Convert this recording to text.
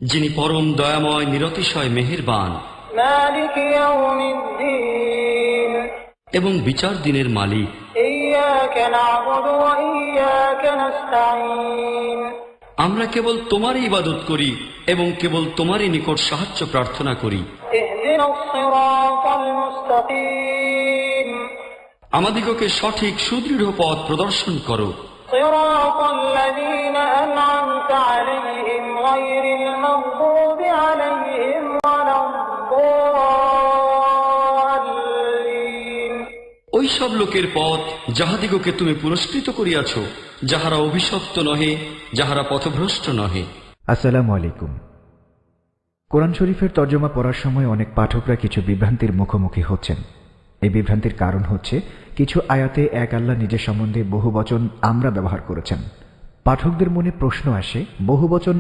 যিনি পরম দয়াময় নিরতিশয় মেহেরবান مالك يوم الدين এবং বিচার দিনের মালিক। إياك نعبد وإياك نستعين আমরা কেবল তোমারই ইবাদত করি এবং কেবল তোমারই নিকট সাহায্য প্রার্থনা করি। اهدنا الصراط المستقيم আমাদিগকে সঠিক সুদৃঢ় পথ প্রদর্শন করো। صراط الذين أنعمت عليهم غير المغضوب عليهم ولا الضالين ওই সব লোকের পথ যাহাদিগকে তুমি পুরস্কৃত করিয়াছ, যাহারা অভিশপ্ত নহে, যাহারা পথভ্রষ্ট নহে। আসসালামু আলাইকুম। কোরআন শরীফের তর্জমা পড়ার সময় অনেক পাঠকরা কিছু বিভ্রান্তির মুখোমুখি হচ্ছেন। এই বিভ্রান্তির কারণ হচ্ছে কিছু আয়াতে এক আল্লাহ নিজের সম্বন্ধে বহুবচন আমরা ব্যবহার করেছেন। পাঠকদের মনে প্রশ্ন আসে, বহুবচন